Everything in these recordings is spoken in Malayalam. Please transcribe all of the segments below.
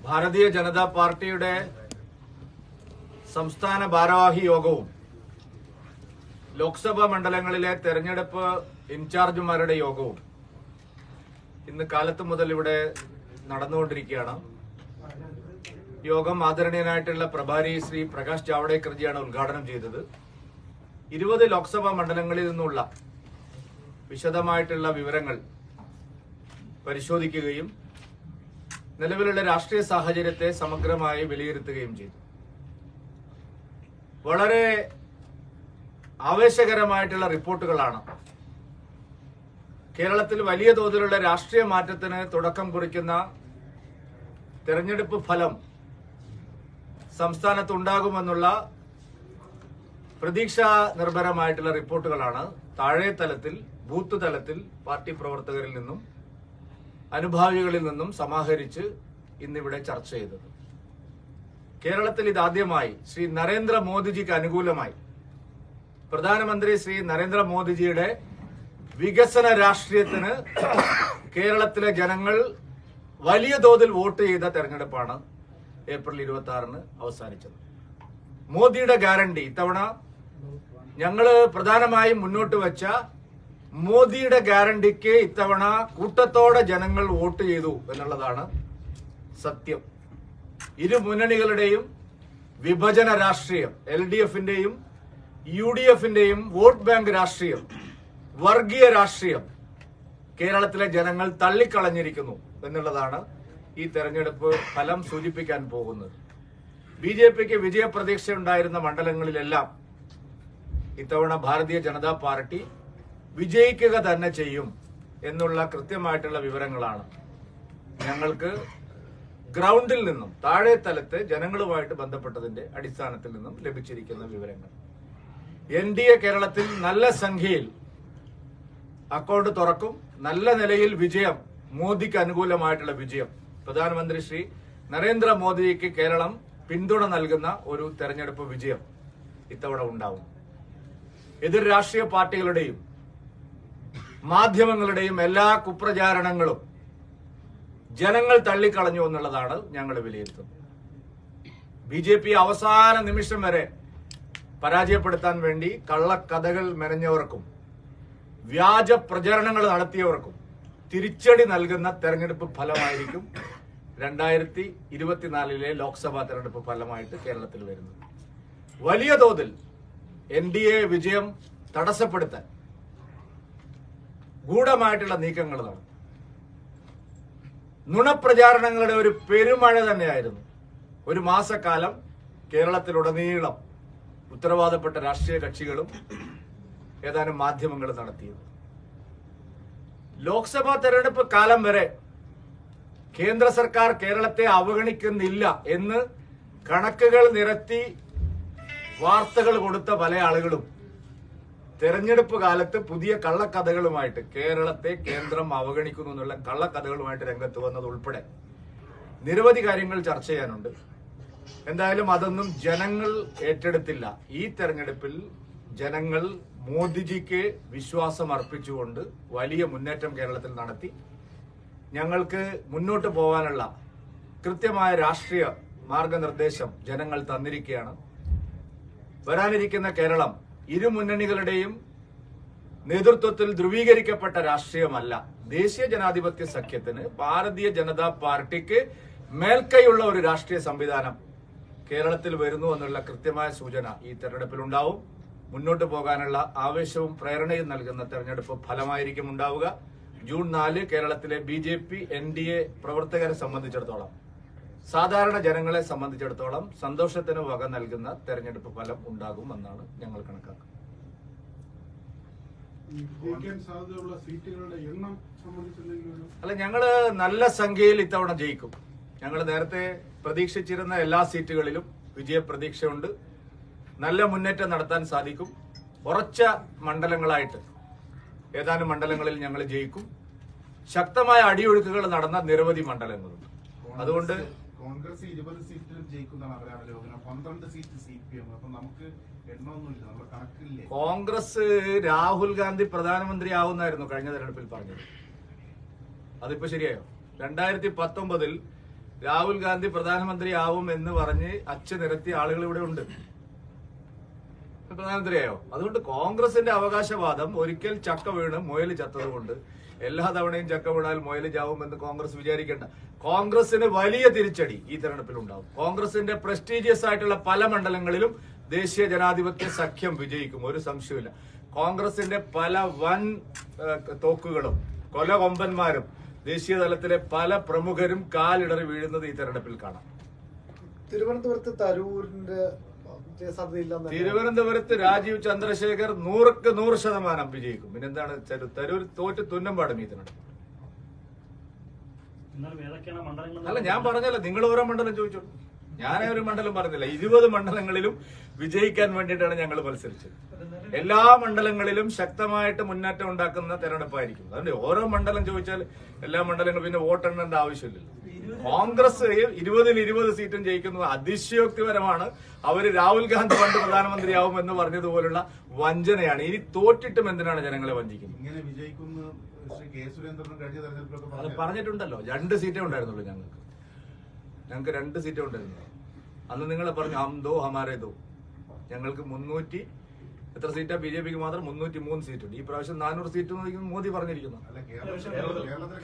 ഭാരതീയ ജനതാ പാർട്ടിയുടെ സംസ്ഥാന ഭാരവാഹി യോഗവും ലോക്സഭാ മണ്ഡലങ്ങളിലെ തെരഞ്ഞെടുപ്പ് ഇൻചാർജുമാരുടെ യോഗവും ഇന്ന് കാലത്ത് മുതൽ ഇവിടെ നടന്നുകൊണ്ടിരിക്കുകയാണ്. യോഗം ആദരണീയനായിട്ടുള്ള പ്രഭാരി ശ്രീ പ്രകാശ് ജാവ്ദേക്കർജിയാണ് ഉദ്ഘാടനം ചെയ്തത്. 20 ലോക്സഭാ മണ്ഡലങ്ങളിൽ നിന്നുള്ള വിശദമായിട്ടുള്ള വിവരങ്ങൾ പരിശോധിക്കുകയും നിലവിലുള്ള രാഷ്ട്രീയ സാഹചര്യത്തെ സമഗ്രമായി വിലയിരുത്തുകയും ചെയ്തു. വളരെ ആവേശകരമായിട്ടുള്ള റിപ്പോർട്ടുകളാണ്. കേരളത്തിൽ വലിയ തോതിലുള്ള രാഷ്ട്രീയ മാറ്റത്തിന് തുടക്കം കുറിക്കുന്ന തെരഞ്ഞെടുപ്പ് ഫലം സംസ്ഥാനത്തുണ്ടാകുമെന്നുള്ള പ്രതീക്ഷാ നിർഭരമായിട്ടുള്ള റിപ്പോർട്ടുകളാണ് താഴെ തലത്തിൽ, ബൂത്ത് തലത്തിൽ പാർട്ടി പ്രവർത്തകരിൽ നിന്നും അനുഭാവികളിൽ നിന്നും സമാഹരിച്ച് ഇന്നിവിടെ ചർച്ച ചെയ്തത്. കേരളത്തിൽ ഇതാദ്യമായി ശ്രീ നരേന്ദ്രമോദിജിക്ക് അനുകൂലമായി പ്രധാനമന്ത്രി ശ്രീ നരേന്ദ്രമോദിജിയുടെ വികസന രാഷ്ട്രീയത്തിന് കേരളത്തിലെ ജനങ്ങൾ വലിയ തോതിൽ വോട്ട് ചെയ്ത തെരഞ്ഞെടുപ്പാണ് ഏപ്രിൽ 26-ന് അവസാനിച്ചത്. മോദിയുടെ ഗ്യാരണ്ടി ഇത്തവണ ഞങ്ങള് പ്രധാനമായും മുന്നോട്ട് വെച്ച മോദിയുടെ ഗ്യാരണ്ടിക്ക് ഇത്തവണ കൂട്ടത്തോടെ ജനങ്ങൾ വോട്ട് ചെയ്തു എന്നുള്ളതാണ് സത്യം. ഇരു മുന്നണികളുടെയും വിഭജന രാഷ്ട്രീയം, LDF-ന്റെയും UDF-ന്റെയും വോട്ട് ബാങ്ക് രാഷ്ട്രീയം, വർഗീയ രാഷ്ട്രീയം കേരളത്തിലെ ജനങ്ങൾ തള്ളിക്കളഞ്ഞിരിക്കുന്നു എന്നുള്ളതാണ് ഈ തെരഞ്ഞെടുപ്പ് ഫലം സൂചിപ്പിക്കാൻ പോകുന്നത്. BJPക്ക് വിജയപ്രതീക്ഷയുണ്ടായിരുന്ന മണ്ഡലങ്ങളിലെല്ലാം ഇത്തവണ ഭാരതീയ ജനതാ പാർട്ടി വിജയിക്കുക തന്നെ ചെയ്യും എന്നുള്ള കൃത്യമായിട്ടുള്ള വിവരങ്ങളാണ് ഞങ്ങൾക്ക് ഗ്രൗണ്ടിൽ നിന്നും, താഴെ തലത്ത് ജനങ്ങളുമായിട്ട് ബന്ധപ്പെട്ടതിന്റെ അടിസ്ഥാനത്തിൽ നിന്നും ലഭിച്ചിരിക്കുന്ന വിവരങ്ങൾ. NDA കേരളത്തിൽ നല്ല സംഖ്യയിൽ അക്കൗണ്ട് തുറക്കും. നല്ല നിലയിൽ വിജയം, മോദിക്ക് അനുകൂലമായിട്ടുള്ള വിജയം, പ്രധാനമന്ത്രി ശ്രീ നരേന്ദ്രമോദിക്ക് കേരളം പിന്തുണ നൽകുന്ന ഒരു തെരഞ്ഞെടുപ്പ് വിജയം ഇത്തവണ ഉണ്ടാവും. എതിർ രാഷ്ട്രീയ പാർട്ടികളുടെയും മാധ്യമങ്ങളുടെയും എല്ലാ കുപ്രചാരണങ്ങളും ജനങ്ങൾ തള്ളിക്കളഞ്ഞു എന്നുള്ളതാണ് ഞങ്ങൾ വിലയിരുത്തുന്നത്. BJP അവസാന നിമിഷം വരെ പരാജയപ്പെടുത്താൻ വേണ്ടി കള്ളക്കഥകൾ മെനഞ്ഞവർക്കും വ്യാജ പ്രചരണങ്ങൾ നടത്തിയവർക്കും തിരിച്ചടി നൽകുന്ന തെരഞ്ഞെടുപ്പ് ഫലമായിരിക്കും 2024-ലെ ലോക്സഭാ തെരഞ്ഞെടുപ്പ് ഫലമായിട്ട് കേരളത്തിൽ വരുന്നത്. വലിയ തോതിൽ NDA വിജയം തടസ്സപ്പെടുത്താൻ ഗൂഢമായിട്ടുള്ള നീക്കങ്ങൾ നടന്നു. നുണപ്രചാരണങ്ങളുടെ ഒരു പെരുമഴ തന്നെയായിരുന്നു ഒരു മാസക്കാലം കേരളത്തിലുടനീളം ഉത്തരവാദപ്പെട്ട രാഷ്ട്രീയ കക്ഷികളും ഏതാനും മാധ്യമങ്ങളും നടത്തിയത്. ലോക്സഭാ തെരഞ്ഞെടുപ്പ് കാലം വരെ കേന്ദ്ര സർക്കാർ കേരളത്തെ അവഗണിക്കുന്നില്ല എന്ന് കണക്കുകൾ നിരത്തി വാർത്തകൾ കൊടുത്ത പല ആളുകളും തെരഞ്ഞെടുപ്പ് കാലത്ത് പുതിയ കള്ളക്കഥകളുമായിട്ട് കേരളത്തെ കേന്ദ്രം അവഗണിക്കുന്നു എന്നുള്ള കള്ളക്കഥകളുമായിട്ട് രംഗത്ത് വന്നത് ഉൾപ്പെടെ നിരവധി കാര്യങ്ങൾ ചർച്ച ചെയ്യാനുണ്ട്. എന്തായാലും അതൊന്നും ജനങ്ങൾ ഏറ്റെടുത്തില്ല. ഈ തെരഞ്ഞെടുപ്പിൽ ജനങ്ങൾ മോദിജിക്ക് വിശ്വാസം അർപ്പിച്ചുകൊണ്ട് വലിയ മുന്നേറ്റം കേരളത്തിൽ നടത്തി. ഞങ്ങൾക്ക് മുന്നോട്ട് പോകാനുള്ള കൃത്യമായ രാഷ്ട്രീയ മാർഗനിർദ്ദേശം ജനങ്ങൾ തന്നിരിക്കുകയാണ്. വരാനിരിക്കുന്ന കേരളം ഇരു മുന്നണികളുടെയും നേതൃത്വത്തിൽ ധ്രുവീകരിക്കപ്പെട്ട രാഷ്ട്രീയമല്ല. ദേശീയ ജനാധിപത്യ സഖ്യത്തിന്, ഭാരതീയ ജനതാ പാർട്ടിക്ക് മേൽക്കൈയുള്ള ഒരു രാഷ്ട്രീയ സംവിധാനം കേരളത്തിൽ വരുന്നു എന്നുള്ള കൃത്യമായ സൂചന ഈ തെരഞ്ഞെടുപ്പിലുണ്ടാവും. മുന്നോട്ട് പോകാനുള്ള ആവേശവും പ്രേരണയും നൽകുന്ന തെരഞ്ഞെടുപ്പ് ഫലമായിരിക്കും ഉണ്ടാവുക. ജൂൺ 4 കേരളത്തിലെ BJP NDA പ്രവർത്തകരെ സംബന്ധിച്ചിടത്തോളം, സാധാരണ ജനങ്ങളെ സംബന്ധിച്ചിടത്തോളം സന്തോഷത്തിന് വക നൽകുന്ന തെരഞ്ഞെടുപ്പ് ഫലം ഉണ്ടാകുമെന്നാണ് ഞങ്ങൾ കണക്കാക്കുന്നത്. അല്ല, ഞങ്ങള് നല്ല സംഖ്യയിൽ ഇത്തവണ ജയിക്കും. ഞങ്ങൾ നേരത്തെ പ്രതീക്ഷിച്ചിരുന്ന എല്ലാ സീറ്റുകളിലും വിജയപ്രതീക്ഷയുണ്ട്. നല്ല മുന്നേറ്റം നടത്താൻ സാധിക്കും. ഉറച്ച മണ്ഡലങ്ങളായിട്ട് ഏതാനും മണ്ഡലങ്ങളിൽ ഞങ്ങൾ ജയിക്കും. ശക്തമായ അടിയൊഴുക്കുകൾ നടന്ന നിരവധി മണ്ഡലങ്ങളുണ്ട്. അതുകൊണ്ട് കോൺഗ്രസ് 20 സീറ്റിലും ജയിക്കുന്നതാണ് അവരുടെ അവലോകനം. 12 സീറ്റ് CPM. അപ്പൊ നമുക്ക് എണ്ണമൊന്നുമില്ല, നമ്മുടെ കണക്കില്ലേ. കോൺഗ്രസ് രാഹുൽ ഗാന്ധി പ്രധാനമന്ത്രിയാവുന്നായിരുന്നു കഴിഞ്ഞ തെരഞ്ഞെടുപ്പിൽ പറഞ്ഞത്. അതിപ്പോ ശരിയായോ? 2019 രാഹുൽ ഗാന്ധി പ്രധാനമന്ത്രിയാവും എന്ന് പറഞ്ഞ് നിരത്തിയ ആളുകൾ ഇവിടെ ഉണ്ട്. പ്രധാനമന്ത്രിയായോ? അതുകൊണ്ട് കോൺഗ്രസിന്റെ അവകാശവാദം ഒരിക്കൽ ചക്ക വീണ് മുയൽ ചത്തതുകൊണ്ട് എല്ലാ തവണയും ചക്ക വീണാൽ മുയൽ ചാവുമെന്ന് കോൺഗ്രസ് വിചാരിക്കേണ്ട. കോൺഗ്രസിന് വലിയ തിരിച്ചടി ഈ തെരഞ്ഞെടുപ്പിൽ ഉണ്ടാവും. കോൺഗ്രസിന്റെ പ്രസ്റ്റീജിയസ് ആയിട്ടുള്ള പല മണ്ഡലങ്ങളിലും ദേശീയ ജനാധിപത്യ സഖ്യം വിജയിക്കും, ഒരു സംശയമില്ല. കോൺഗ്രസിന്റെ പല വൻ തോക്കുകളും കൊലകൊമ്പന്മാരും ദേശീയ തലത്തിലെ പല പ്രമുഖരും കാലിടറി വീഴുന്നത് ഈ തെരഞ്ഞെടുപ്പിൽ കാണാം. തിരുവനന്തപുരത്ത് തരൂരിന്റെ തിരുവനന്തപുരത്ത് രാജീവ് ചന്ദ്രശേഖർ 100% വിജയിക്കും. പിന്നെന്താണ് തരൂർ തോറ്റ് തുന്നമ്പാടും ഈ തെരഞ്ഞെടുപ്പ്. അല്ല, ഞാൻ പറഞ്ഞല്ലോ, നിങ്ങൾ ഓരോ മണ്ഡലം ചോദിച്ചോളൂ. ഞാനേ ഒരു മണ്ഡലം പറഞ്ഞില്ല. 20 മണ്ഡലങ്ങളിലും വിജയിക്കാൻ വേണ്ടിയിട്ടാണ് ഞങ്ങൾ മത്സരിച്ചത്. എല്ലാ മണ്ഡലങ്ങളിലും ശക്തമായിട്ട് മുന്നേറ്റം ഉണ്ടാക്കുന്ന തെരഞ്ഞെടുപ്പായിരിക്കും. അതുകൊണ്ട് ഓരോ മണ്ഡലം ചോദിച്ചാൽ എല്ലാ മണ്ഡലങ്ങളും പിന്നെ വോട്ടെണ്ണേണ്ട ആവശ്യമില്ലല്ലോ. കോൺഗ്രസ് 20 സീറ്റും ജയിക്കുന്നത് അതിശയോക്തിപരമാണ്. അവര് രാഹുൽ ഗാന്ധി പണ്ട് പ്രധാനമന്ത്രിയാവും എന്ന് പറഞ്ഞതുപോലുള്ള വഞ്ചനയാണ്. ഇനി തോറ്റിട്ടും എന്തിനാണ് ജനങ്ങളെ വഞ്ചിക്കുന്നത്? ഇങ്ങനെ വിജയിക്കുന്ന ശ്രീ കെ സുരേന്ദ്രനും കഴിഞ്ഞ തെരഞ്ഞെടുപ്പിലൊക്കെ അത് പറഞ്ഞിട്ടുണ്ടല്ലോ. 2 സീറ്റേ ഉണ്ടായിരുന്നുള്ളൂ ഞങ്ങൾക്ക് 2 സീറ്റേ ഉണ്ടായിരുന്നു. അന്ന് നിങ്ങൾ പറഞ്ഞു ഹം ദോ ഹമാരേ ദോ. ഞങ്ങൾക്ക് 300 എത്ര സീറ്റാ? BJPക്ക് മാത്രം 303 സീറ്റുണ്ട്. ഈ പ്രാവശ്യം 400 സീറ്റ് മോദി പറഞ്ഞിരിക്കുന്നു.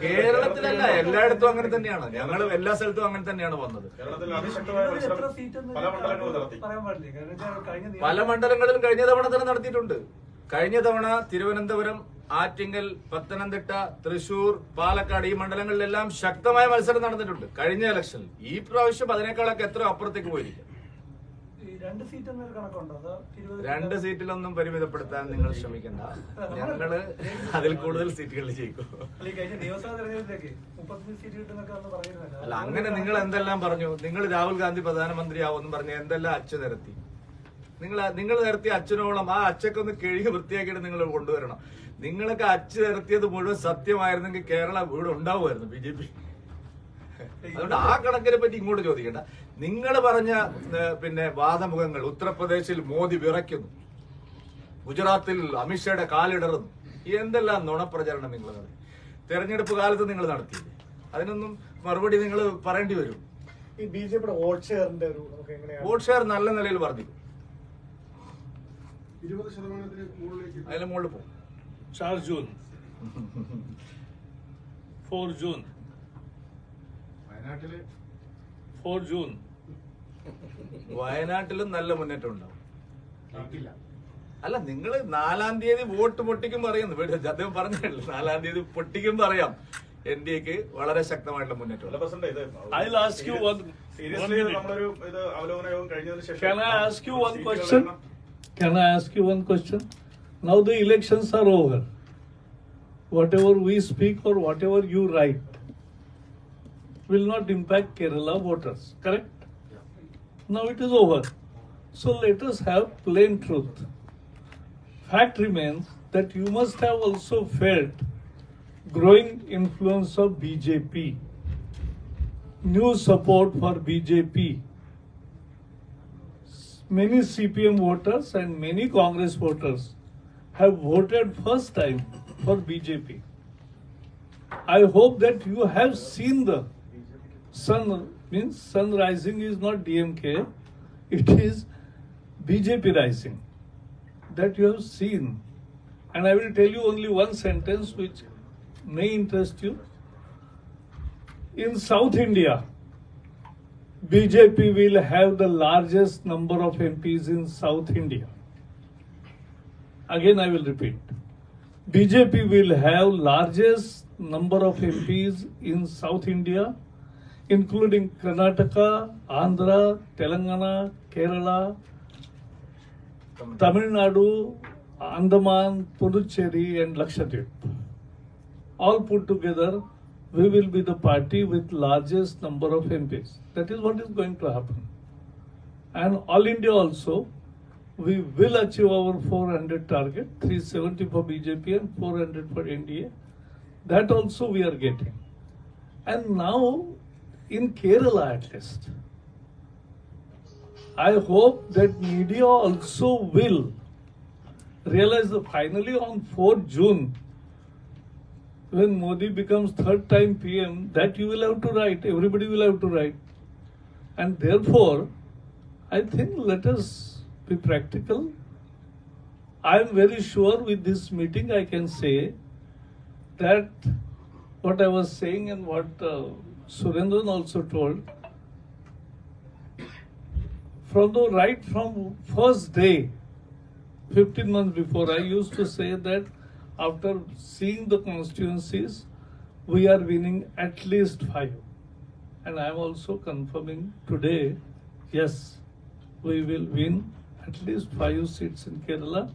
കേരളത്തിലല്ല, എല്ലായിടത്തും അങ്ങനെ തന്നെയാണ്. ഞങ്ങൾ എല്ലാ സ്ഥലത്തും അങ്ങനെ തന്നെയാണ് വന്നത്. പല മണ്ഡലങ്ങളിലും കഴിഞ്ഞ തവണ തന്നെ നടത്തിയിട്ടുണ്ട്. കഴിഞ്ഞ തവണ തിരുവനന്തപുരം, ആറ്റിങ്ങൽ, പത്തനംതിട്ട, തൃശൂർ, പാലക്കാട് ഈ മണ്ഡലങ്ങളിലെല്ലാം ശക്തമായ മത്സരം നടന്നിട്ടുണ്ട് കഴിഞ്ഞ ഇലക്ഷനിൽ. ഈ പ്രാവശ്യം അതിനേക്കാളൊക്കെ എത്ര അപ്പുറത്തേക്ക് പോയിരിക്കും. 2 സീറ്റിലൊന്നും പരിമിതപ്പെടുത്താൻ നിങ്ങൾ ശ്രമിക്കണ്ട. ഞങ്ങള് അതിൽ കൂടുതൽ സീറ്റുകളിൽ ജയിക്കും. അല്ല, അങ്ങനെ നിങ്ങൾ എന്തെല്ലാം പറഞ്ഞു. നിങ്ങൾ രാഹുൽ ഗാന്ധി പ്രധാനമന്ത്രിയാവുമെന്ന് പറഞ്ഞ് എന്തെല്ലാം അച്ചു നിരത്തി. നിങ്ങൾ നിരത്തിയ അച്ഛനോളം ആ അച്ചക്കൊന്ന് കഴുകി വൃത്തിയാക്കിയിട്ട് നിങ്ങൾ കൊണ്ടുവരണം. നിങ്ങളൊക്കെ അച്ചു നിരത്തിയത് മുഴുവൻ സത്യമായിരുന്നെങ്കിൽ കേരളം ഇവിടെ ഉണ്ടാവുമായിരുന്നു BJP. അതുകൊണ്ട് ആ കണക്കിനെ പറ്റി ഇങ്ങോട്ട് ചോദിക്കണ്ട. നിങ്ങൾ പറഞ്ഞ പിന്നെ വാദമുഖങ്ങൾ, ഉത്തർപ്രദേശിൽ മോദി വിറയ്ക്കുന്നു, ഗുജറാത്തിൽ അമിത്ഷായുടെ കാലിടറുന്നു, എന്തെല്ലാം നുണപ്രചരണം നിങ്ങൾ നടത്തി. തെരഞ്ഞെടുപ്പ് കാലത്ത് നിങ്ങൾ നടത്തിയില്ലേ? അതിനൊന്നും മറുപടി നിങ്ങൾ പറയേണ്ടി വരും. ഈ BJPയുടെ വോട്ട് ഷെയറിന്റെ വോട്ട് ഷെയർ നല്ല നിലയിൽ വർദ്ധിക്കും. 20% അതിന് മുകളിൽ പോകും. 4 ജൂൺ 4 ജൂൺ വയനാട്ടില് 4 ജൂൺ വയനാട്ടിലും നല്ല മുന്നേറ്റം ഉണ്ടാവും. ജയിക്കില്ല. അല്ല, നിങ്ങൾ 4-ാം തീയതി വോട്ട് പൊട്ടിക്കുമ്പോ അറിയുന്നു. അദ്ദേഹം പറഞ്ഞല്ലോ, 4-ാം തീയതി പൊട്ടിക്കുമ്പോ അറിയാം NDAക്ക് വളരെ ശക്തമായിട്ടുള്ള മുന്നേറ്റം. I'll ask you one minute. Can I ask you one question? Can I ask you one question? Now the elections are over. Whatever we speak or whatever you write will not impact Kerala voters, correct? Now it is over. So let us have plain truth. Fact remains that you must have also felt growing influence of BJP, new support for BJP. Many CPM voters and many Congress voters have voted first time for BJP. I hope that you have seen the sun rising is not DMK, it is BJP rising. That you have seen. And I will tell you only one sentence which may interest you. In South India, BJP will have the largest number of MPs in South India. Again, I will repeat. BJP will have largest number of MPs in South India, including Karnataka, Andhra, Telangana, Kerala, Tamil Nadu, Andaman, Puducherry and Lakshadweep. All put together, we will be the party with largest number of MPs. That is what is going to happen. And all India also, we will achieve our 400 target, 370 for BJP and 400 for NDA. That also we are getting. And now, in Kerala at least, I hope that media also will realize that finally on 4th June, when Modi becomes third time PM, that you will have to write. Everybody will have to write. And therefore, I think let us be practical. I am very sure with this meeting I can say that what I was saying and what Surendran also told, from first day, 15 months before, I used to say that after seeing the constituencies, we are winning at least 5. And I am also confirming today, yes, we will win at least 5 seats in Kerala.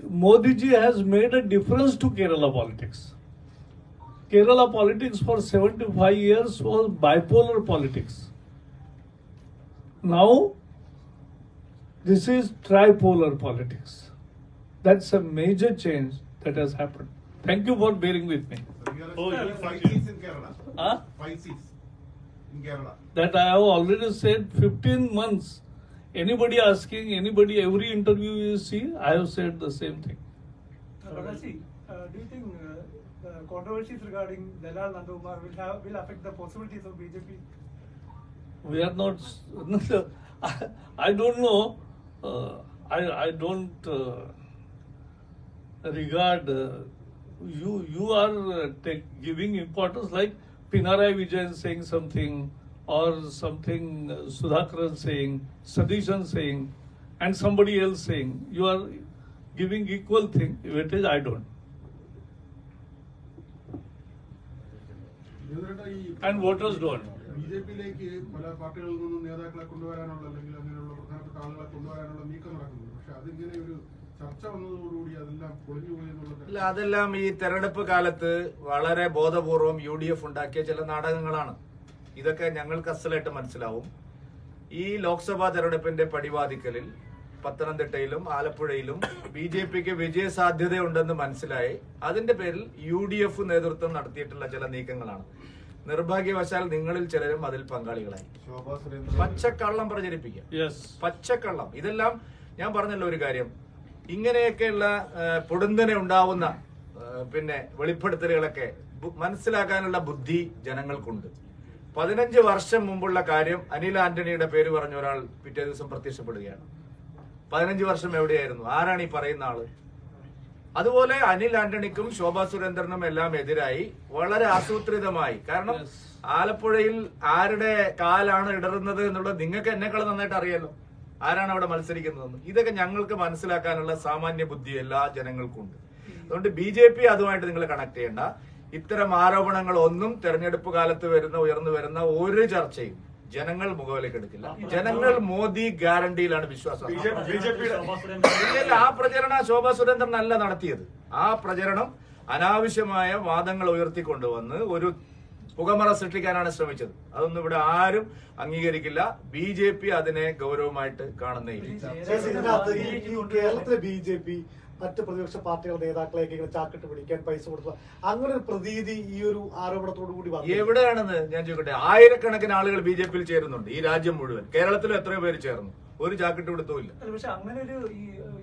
Modi ji has made a difference to Kerala politics. Kerala politics for 75 years was bipolar politics. Now, this is tripolar politics. That's a major change that has happened. Thank you for bearing with me. Oh, 5 seats in Kerala. Huh? 5 seats in Kerala. That I have already said 15 months. Anybody asking, every interview you see, I have said the same thing. Balaji, do you think the controversies regarding Dalal Nandakumar will affect the possibilities of BJP? We are not. I don't know. I don't regard. You are giving importance like Pinarayi Vijayan saying something, or something Sudhakaran saying, Sadishan saying, and somebody else saying. You are giving equal thing. Weightage, I don't. And voters don't. ബിജെപിയിലേക്ക് പല പാർട്ടികളിൽ നിന്നും നേതാക്കളെ കൊണ്ടുവരാനുള്ള അല്ലെങ്കിൽ അങ്ങനെയുള്ള പ്രധാനപ്പെട്ട ആളുകളെ കൊണ്ടുവരാനുള്ള നീക്കം നടക്കുന്നുണ്ട്. പക്ഷെ അതിങ്ങനെ ഒരു ചർച്ച വന്നതോടുകൂടി അതെല്ലാം പൊളിഞ്ഞുപോയി എന്നുള്ളത്. ഇല്ല, അതെല്ലാം ഈ തെരഞ്ഞെടുപ്പ് കാലത്ത് വളരെ ബോധപൂർവം UDF ഉണ്ടാക്കിയ ചില നാടകങ്ങളാണ്. ഇതൊക്കെ ഞങ്ങൾക്ക് അസലായിട്ട് മനസ്സിലാവും. ഈ ലോക്സഭാ തെരഞ്ഞെടുപ്പിന്റെ പടിവാതിക്കലിൽ പത്തനംതിട്ടയിലും ആലപ്പുഴയിലും BJPക്ക് വിജയ സാധ്യതയുണ്ടെന്ന് മനസ്സിലായി. അതിന്റെ പേരിൽ UDF നേതൃത്വം നടത്തിയിട്ടുള്ള ചില നീക്കങ്ങളാണ്. നിർഭാഗ്യവശാൽ നിങ്ങളിൽ ചിലരും അതിൽ പങ്കാളികളായി. പച്ചക്കള്ളം പ്രചരിപ്പിക്കുക, പച്ചക്കള്ളം. ഇതെല്ലാം ഞാൻ പറഞ്ഞല്ലോ ഒരു കാര്യം, ഇങ്ങനെയൊക്കെയുള്ള പൊടുന്നനെ ഉണ്ടാവുന്ന വെളിപ്പെടുത്തലുകളൊക്കെ മനസ്സിലാക്കാനുള്ള ബുദ്ധി ജനങ്ങൾക്കുണ്ട്. 15 വർഷം മുമ്പുള്ള കാര്യം അനിൽ ആന്റണിയുടെ പേര് പറഞ്ഞ ഒരാൾ പിറ്റേ ദിവസം പ്രത്യക്ഷപ്പെടുകയാണ്. 15 വർഷം എവിടെയായിരുന്നു? ആരാണ് ഈ പറയുന്ന ആള്? അതുപോലെ അനിൽ ആന്റണിക്കും ശോഭാ സുരേന്ദ്രനും എല്ലാം എതിരായി വളരെ ആസൂത്രിതമായി. കാരണം ആലപ്പുഴയിൽ ആരുടെ കാലാണ് ഇടറുന്നത് എന്നുള്ളത് നിങ്ങൾക്ക് എന്നെക്കാൾ നന്നായിട്ട് അറിയാലോ, ആരാണ് അവിടെ മത്സരിക്കുന്നതെന്ന്. ഇതൊക്കെ ഞങ്ങൾക്ക് മനസ്സിലാക്കാനുള്ള സാമാന്യ ബുദ്ധി എല്ലാ ജനങ്ങൾക്കും ഉണ്ട്. അതുകൊണ്ട് BJP അതുമായിട്ട് നിങ്ങൾ കണക്ട് ചെയ്യണ്ട. ഇത്തരം ആരോപണങ്ങൾ ഒന്നും തെരഞ്ഞെടുപ്പ് കാലത്ത് ഉയർന്നു വരുന്ന ഒരു ചർച്ചയും ജനങ്ങൾ മുഖവിലേക്ക് എടുക്കില്ല. ജനങ്ങൾ മോദി ഗ്യാരണ്ടിയിലാണ് വിശ്വാസം. ആ പ്രചരണം ശോഭാ സുരേന്ദ്രൻ അല്ല നടത്തിയത്. ആ പ്രചരണം അനാവശ്യമായ വാദങ്ങൾ ഉയർത്തിക്കൊണ്ടുവന്ന് ഒരു പുകമറ സൃഷ്ടിക്കാനാണ് ശ്രമിച്ചത്. അതൊന്നും ഇവിടെ ആരും അംഗീകരിക്കില്ല. BJP അതിനെ ഗൗരവമായിട്ട് കാണുന്നേയില്ല. കേരളത്തിലെ BJP മറ്റ് പ്രതിപക്ഷ പാർട്ടികളുടെ നേതാക്കളെയൊക്കെ ഇങ്ങനെ ചാക്കിട്ട് പിടിക്കാൻ പൈസ കൊടുക്കുക, അങ്ങനെ ഒരു പ്രതീതി ഈ ഒരു ആരോപണത്തോടു കൂടി എവിടെയാണെന്ന് ഞാൻ ചോദിക്കട്ടെ? ആയിരക്കണക്കിന് ആളുകൾ BJPയിൽ ചേരുന്നുണ്ട് ഈ രാജ്യം മുഴുവൻ. കേരളത്തിൽ എത്രയോ പേര് ചേർന്നു? ഒരു ചാക്കിട്ട് കൊടുത്തുമില്ല. പക്ഷെ അങ്ങനെ ഒരു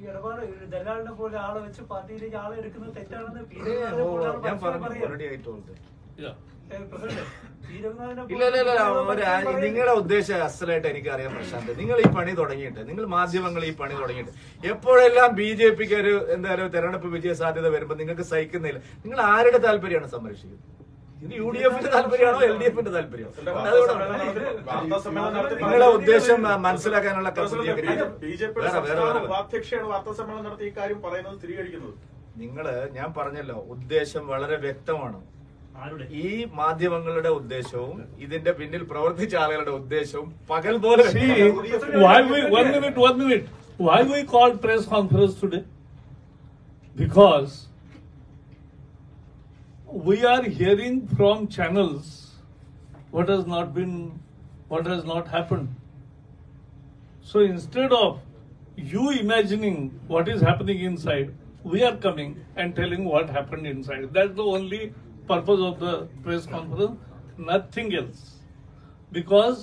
ഇടപാട് ദലാലിനെ പോലെ ആളെ വെച്ച് പാർട്ടിയിലേക്ക് ആളെ എടുക്കുന്നത് തെറ്റാണെന്ന് ഞാൻ പറഞ്ഞു ഓൾറെഡി ആയിട്ട്. ഇല്ല, നിങ്ങളുടെ ഉദ്ദേശം അസലായിട്ട് എനിക്കറിയാം പ്രശാന്ത്. നിങ്ങൾ ഈ പണി തുടങ്ങിയിട്ട്, നിങ്ങൾ മാധ്യമങ്ങൾ ഈ പണി തുടങ്ങിയിട്ട് എപ്പോഴെല്ലാം BJPക്ക് ഒരു എന്തായാലും തെരഞ്ഞെടുപ്പ് വിജയ സാധ്യത വരുമ്പോൾ നിങ്ങൾക്ക് സഹിക്കുന്നില്ല. നിങ്ങൾ ആരുടെ താല്പര്യമാണ് സംരക്ഷിക്കുന്നത്? ഇത് UDFന്റെ താല്പര്യമാണോ LDFന്റെ താല്പര്യമാണോ? നിങ്ങളുടെ ഉദ്ദേശം മനസ്സിലാക്കാനുള്ള ഞാൻ പറഞ്ഞല്ലോ, ഉദ്ദേശം വളരെ വ്യക്തമാണ്. ഈ മാധ്യമങ്ങളുടെ ഉദ്ദേശവും ഇതിന്റെ പിന്നിൽ പ്രവർത്തിച്ച ആളുകളുടെ ഉദ്ദേശവും പകൽ പോലെ. Why we called press conference today? Because we are hearing from channels what has not happened. So instead of you imagining what is happening inside, we are coming and telling what happened inside. That's the only purpose of the press conference, nothing else. Because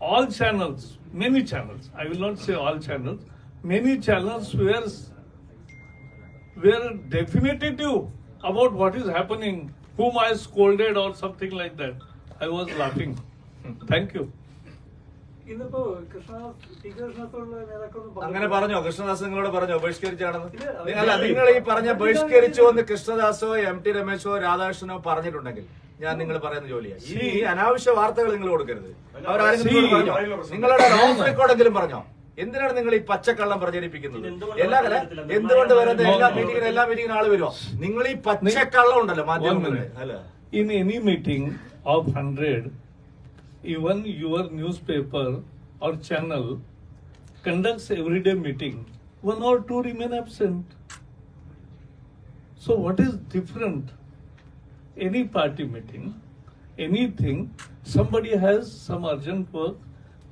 all channels, many channels, I will not say all channels, many channels were definitive about what is happening, whom I scolded or something like that. I was laughing. Thank you. ഇന്നിപ്പോ കൃഷ്ണദാസോടുള്ള നേതാക്കളൊന്നും അങ്ങനെ പറഞ്ഞോ? കൃഷ്ണദാസ് നിങ്ങളോട് പറഞ്ഞോ ബഹിഷ്കരിച്ചാണെന്ന്? ഇല്ല. അല്ല, നിങ്ങൾ ഈ പറഞ്ഞ ബഹിഷ്കരിച്ചു എന്ന് കൃഷ്ണദാസോ MT രമേശോ രാധാകൃഷ്ണനോ പറഞ്ഞിട്ടുണ്ടെങ്കിൽ ഞാൻ നിങ്ങൾ പറയുന്ന ജോലിയാണ്. ഈ അനാവശ്യ വാർത്തകൾ നിങ്ങൾ കൊടുക്കരുത്. അവരാരെങ്കിലും പറഞ്ഞോ? നിങ്ങളുടെ ഓഫ് റെക്കോർഡെങ്കിലും പറഞ്ഞോ? എന്തിനാണ് നിങ്ങൾ ഈ പച്ചക്കള്ളം പ്രചരിപ്പിക്കുന്നത്? എന്തുകൊണ്ട് വരുന്ന എല്ലാ മീറ്റിംഗിനും ആള് വരുമോ? നിങ്ങൾ ഈ പച്ചക്കള്ളം ഉണ്ടല്ലോ മാധ്യമങ്ങളിൽ. അല്ല, In any meeting of 100, even your newspaper or channel conducts everyday meeting, 1 or 2 remain absent. So what is different? Any party meeting, anything, somebody has some urgent work.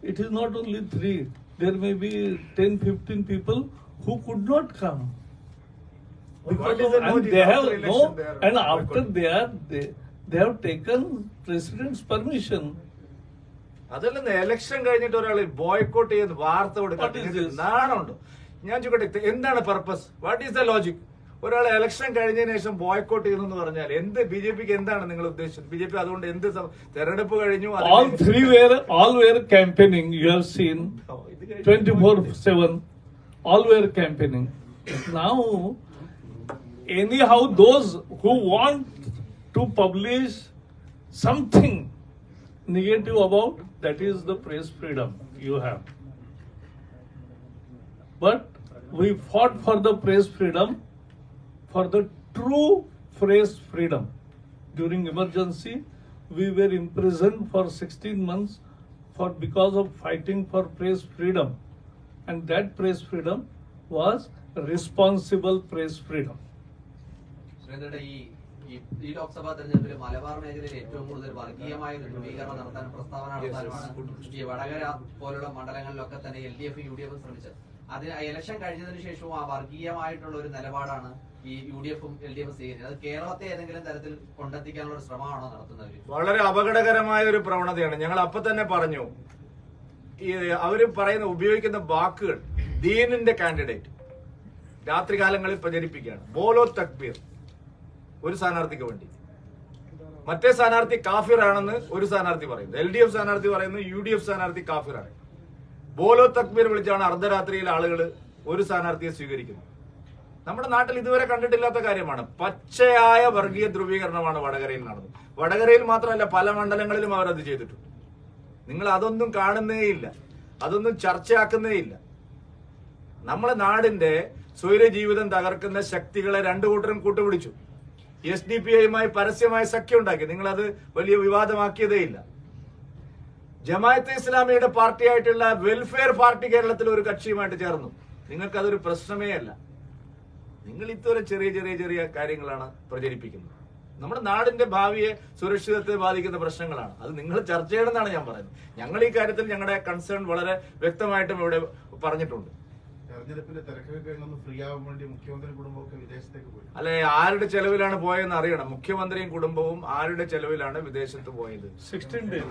It is not only 3. There may be 10, 15 people who could not come. What is the And motive? they have After election, they are and after boycotting. they have taken president's permission. അതല്ലെന്ന് ഇലക്ഷൻ കഴിഞ്ഞിട്ട് ഒരാൾ ബോയ്ക്കോട്ട് ചെയ്ത് വാർത്ത What is കൊടുക്കാൻ this? നാണുണ്ടോ? ഞാൻ ചോദിക്കട്ടെ, എന്താണ് purpose? What is the logic? ഒരാൾ ഇലക്ഷൻ കഴിഞ്ഞതിന് ശേഷം ബോയ്ക്കോട്ട് ചെയ്യുന്നു എന്ന് പറഞ്ഞാൽ എന്ത്? ബിജെപിക്ക് എന്താണ് നിങ്ങൾ ഉദ്ദേശിച്ചത്? ബിജെപി അതുകൊണ്ട് എന്ത് തെരഞ്ഞെടുപ്പ് കഴിഞ്ഞു? All were campaigning. You have seen 24/7. All were campaigning. Now, anyhow, those who want to publish something negative about, that is the press freedom you have. But we fought for the press freedom, for the true press freedom. During emergency, we were imprisoned for 16 months because of fighting for press freedom. And that press freedom was responsible press freedom. സുരേന്ദ്രന്റെ ഈ ലോക്സഭാ തെരഞ്ഞെടുപ്പിൽ മലബാർ മേഖലയിൽ ഏറ്റവും കൂടുതൽ വർഗീയമായ ഒരു ധ്രുവീകരണം നടത്താനും പ്രസ്താവന നടത്താനുമാണ് ഈ വടകര പോലുള്ള മണ്ഡലങ്ങളിലൊക്കെ തന്നെ LDF UDF ശ്രമിച്ചത്. അതിന് ഇലക്ഷൻ കഴിഞ്ഞതിന് ശേഷവും ആ വർഗീയമായിട്ടുള്ള ഒരു നിലപാടാണ് ഈ UDF LDF സ്വീകരിച്ചത്. അത് കേരളത്തെ ഏതെങ്കിലും തരത്തിൽ കൊണ്ടെത്തിക്കാനുള്ള ഒരു ശ്രമമാണോ നടത്തുന്നത്? വളരെ അപകടകരമായ ഒരു പ്രവണതയാണ്. ഞങ്ങൾ അപ്പൊ തന്നെ പറഞ്ഞു, ഈ അവര് പറയുന്ന ഉപയോഗിക്കുന്ന വാക്കുകൾ, ദീനിന്റെ കാൻഡിഡേറ്റ് രാത്രികാലങ്ങളിൽ പ്രചരിപ്പിക്കുകയാണ്. ബോലോ തക്ബീർ ഒരു സ്ഥാനാർത്ഥിക്ക് വേണ്ടി, മറ്റേ സ്ഥാനാർത്ഥി കാഫിറാണെന്ന് ഒരു സ്ഥാനാർത്ഥി പറയുന്നു, LDF സ്ഥാനാർത്ഥി പറയുന്നു UDF സ്ഥാനാർത്ഥി കാഫിറാണ്. ബോലോ തക്ബീർ വിളിച്ചാണ് അർദ്ധരാത്രിയിൽ ആളുകൾ ഒരു സ്ഥാനാർത്ഥിയെ സ്വീകരിക്കുന്നത്. നമ്മുടെ നാട്ടിൽ ഇതുവരെ കണ്ടിട്ടില്ലാത്ത കാര്യമാണ്. പച്ചയായ വർഗീയ ധ്രുവീകരണമാണ് വടകരയിൽ നടന്നത്. വടകരയിൽ മാത്രമല്ല, പല മണ്ഡലങ്ങളിലും അവർ അത് ചെയ്തിട്ടുണ്ട്. നിങ്ങൾ അതൊന്നും കാണുന്നേയില്ല, അതൊന്നും ചർച്ചയാക്കുന്നേയില്ല. നമ്മളെ നാടിന്റെ സ്വൈര ജീവിതം തകർക്കുന്ന ശക്തികളെ രണ്ടു കൂട്ടരും കൂട്ടുപിടിച്ചു. SDPIയുമായി പരസ്യമായ സഖ്യം ഉണ്ടാക്കി. നിങ്ങളത് വലിയ വിവാദമാക്കിയതേയില്ല. ജമാഅത്തെ ഇസ്ലാമിയുടെ പാർട്ടിയായിട്ടുള്ള വെൽഫെയർ പാർട്ടി കേരളത്തിൽ ഒരു കക്ഷിയുമായിട്ട് ചേർന്നു. നിങ്ങൾക്ക് അതൊരു പ്രശ്നമേ അല്ല. നിങ്ങൾ ഇത്തരം ചെറിയ ചെറിയ ചെറിയ കാര്യങ്ങളാണ് പ്രചരിപ്പിക്കുന്നത്. നമ്മുടെ നാടിന്റെ ഭാവിയെ, സുരക്ഷിതത്തെ ബാധിക്കുന്ന പ്രശ്നങ്ങളാണ്. അത് നിങ്ങൾ ചർച്ച ചെയ്യണമെന്നാണ് ഞാൻ പറയുന്നത്. ഞങ്ങൾ ഈ കാര്യത്തിൽ ഞങ്ങളുടെ കൺസേൺ വളരെ വ്യക്തമായിട്ടും ഇവിടെ പറഞ്ഞിട്ടുണ്ട്. തെരഞ്ഞെടുപ്പിന്റെ തിരക്കൊക്കെ കഴിഞ്ഞൊന്ന് ഫ്രീ ആവാൻ വേണ്ടി മുഖ്യമന്ത്രി കുടുംബമൊക്കെ വിദേശത്തേക്ക് പോയി. അല്ലെ, ആരുടെ ചെലവിലാണ് പോയതെന്ന് അറിയണം. മുഖ്യമന്ത്രിയും കുടുംബവും ആരുടെ ചെലവിലാണ് വിദേശത്ത് പോയത്? 16 days.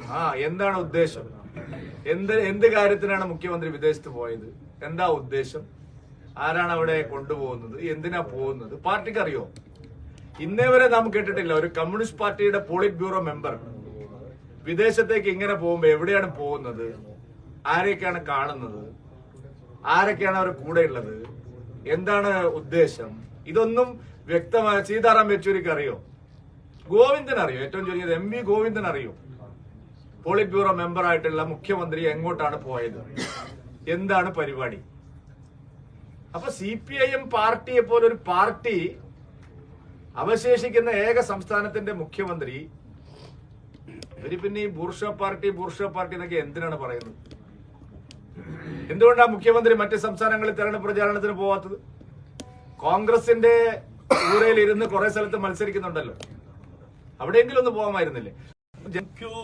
എന്താണ് ഉദ്ദേശം? എന്ത് കാര്യത്തിനാണ് മുഖ്യമന്ത്രി വിദേശത്ത് പോയത്? എന്താ ഉദ്ദേശം? ആരാണ് അവിടെ കൊണ്ടുപോകുന്നത്? എന്തിനാ പോകുന്നത്? പാർട്ടിക്ക് അറിയോ? ഇന്നേ വരെ നാം കേട്ടിട്ടില്ല ഒരു കമ്മ്യൂണിസ്റ്റ് പാർട്ടിയുടെ പോളിറ്റ് ബ്യൂറോ മെമ്പർ വിദേശത്തേക്ക് ഇങ്ങനെ പോകുമ്പോ എവിടെയാണ് പോകുന്നത്, ആരെയൊക്കെയാണ് കാണുന്നത്, ആരൊക്കെയാണ് അവർ കൂടെ ഉള്ളത്, എന്താണ് ഉദ്ദേശം, ഇതൊന്നും വ്യക്തമായ സീതാറാം യെച്ചൂരിക്ക് അറിയോ? ഗോവിന്ദൻ അറിയോ? ഏറ്റവും ചുരുങ്ങിയത് MV ഗോവിന്ദൻ അറിയോ? പോളിറ്റ് ബ്യൂറോ മെമ്പർ ആയിട്ടുള്ള മുഖ്യമന്ത്രി എങ്ങോട്ടാണ് പോയത്, എന്താണ് പരിപാടി? അപ്പൊ CPIM പാർട്ടിയെ പോലെ ഒരു പാർട്ടി അവശേഷിക്കുന്ന ഏക സംസ്ഥാനത്തിന്റെ മുഖ്യമന്ത്രി, ഇവര് പിന്നെ ഈ ബൂർഷ പാർട്ടി എന്നൊക്കെ എന്തിനാണ് പറയുന്നത്? എന്തുകൊണ്ടാണ് മുഖ്യമന്ത്രി മറ്റ് സംസ്ഥാനങ്ങളിൽ തെരഞ്ഞെടുപ്പ് പ്രചാരണത്തിന് പോവാത്തത്? കോൺഗ്രസിന്റെ ഊരയിൽ ഇരുന്ന് കുറെ സ്ഥലത്ത് മത്സരിക്കുന്നുണ്ടല്ലോ, അവിടെയെങ്കിലും ഒന്ന് പോകാമായിരുന്നില്ലേ? Thank you.